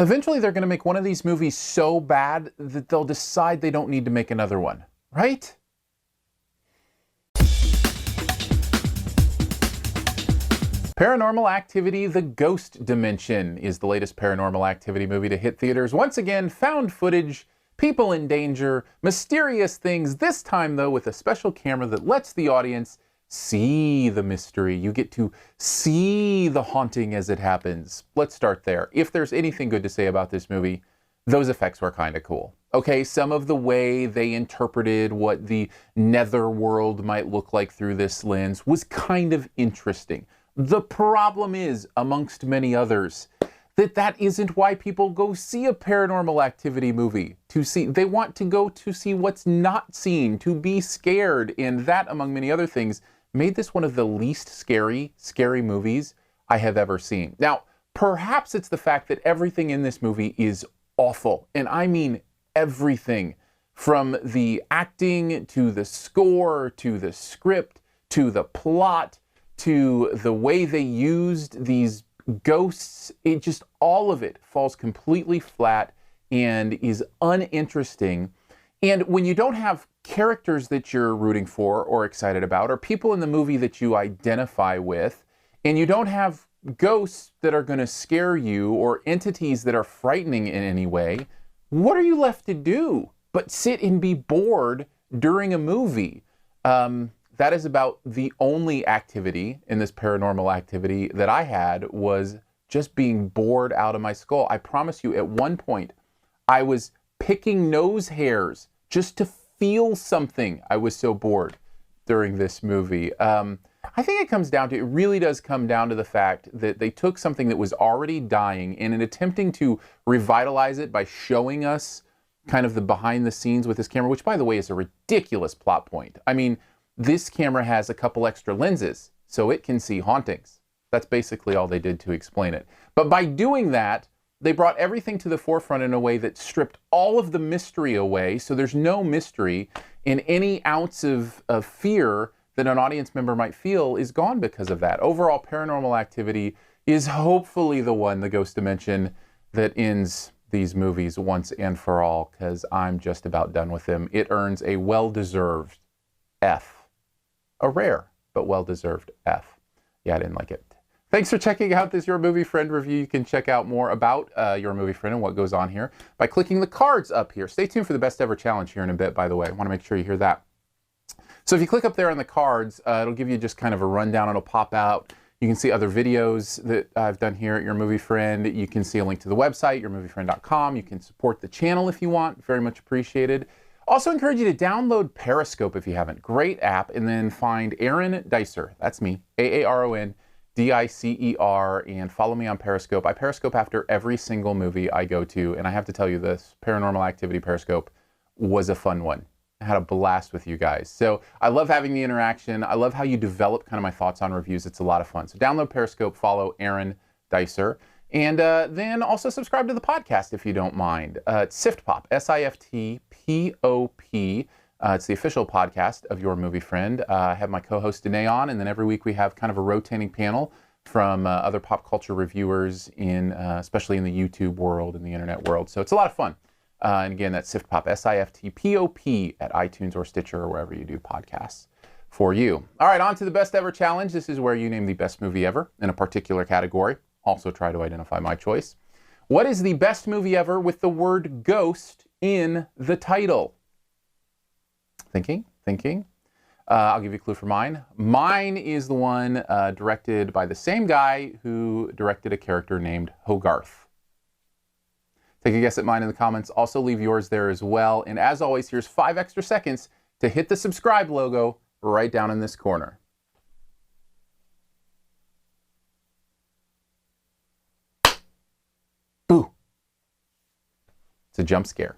Eventually, they're going to make one of these movies so bad that they'll decide they don't need to make another one, right? Paranormal Activity: The Ghost Dimension is the latest Paranormal Activity movie to hit theaters. Once again, found footage, people in danger, mysterious things, this time though with a special camera that lets the audience see the mystery. You get to see the haunting as it happens. Let's start there. If there's anything good to say about this movie, those effects were kind of cool. Okay, some of the way they interpreted what the nether world might look like through this lens was kind of interesting. The problem is, amongst many others, that isn't why people go see a Paranormal Activity movie. They want to go to see what's not seen, to be scared, and that, among many other things, made this one of the least scary movies I have ever seen. Now, perhaps it's the fact that everything in this movie is awful, and I mean everything, from the acting, to the score, to the script, to the plot, to the way they used these ghosts. It just, all of it falls completely flat and is uninteresting. And when you don't have characters that you're rooting for or excited about, or people in the movie that you identify with, and you don't have ghosts that are going to scare you or entities that are frightening in any way, what are you left to do but sit and be bored during a movie? That is about the only activity in this Paranormal Activity that I had, was just being bored out of my skull. I promise you, at one point, I was picking nose hairs just to feel something. I was so bored during this movie. I think it really does come down to the fact that they took something that was already dying, and in attempting to revitalize it by showing us kind of the behind the scenes with this camera, which by the way is a ridiculous plot point. I mean, this camera has a couple extra lenses, so it can see hauntings. That's basically all they did to explain it. But by doing that, they brought everything to the forefront in a way that stripped all of the mystery away, so there's no mystery, and any ounce of fear that an audience member might feel is gone because of that. Overall, Paranormal Activity is hopefully the one, the Ghost Dimension, that ends these movies once and for all, because I'm just about done with them. It earns a well-deserved F. A rare, but well-deserved F. Yeah, I didn't like it. Thanks for checking out this Your Movie Friend review. You can check out more about Your Movie Friend and what goes on here by clicking the cards up here. Stay tuned for the best ever challenge here in a bit, by the way. I want to make sure you hear that. So if you click up there on the cards, it'll give you just kind of a rundown. It'll pop out. You can see other videos that I've done here at Your Movie Friend. You can see a link to the website, yourmoviefriend.com. You can support the channel if you want. Very much appreciated. Also encourage you to download Periscope if you haven't. Great app. And then find Aaron Dicer. That's me. AARON-DICER. And follow me on Periscope. I Periscope after every single movie I go to. And I have to tell you, this Paranormal Activity Periscope was a fun one. I had a blast with you guys. So I love having the interaction. I love how you develop kind of my thoughts on reviews. It's a lot of fun. So download Periscope, follow Aaron Dicer. And then also subscribe to the podcast if you don't mind. It's SiftPop, SiftPop. It's the official podcast of Your Movie Friend. I have my co-host Danae on, and then every week we have kind of a rotating panel from other pop culture reviewers, especially in the YouTube world and the internet world. So it's a lot of fun. And again, that's SiftPop, SiftPop, at iTunes or Stitcher or wherever you do podcasts for you. All right, on to the best ever challenge. This is where you name the best movie ever in a particular category. Also try to identify my choice. What is the best movie ever with the word ghost in the title? Thinking. I'll give you a clue for mine. Mine is the one directed by the same guy who directed a character named Hogarth. Take a guess at mine in the comments. Also leave yours there as well. And as always, here's 5 extra seconds to hit the subscribe logo right down in this corner. Boo. It's a jump scare.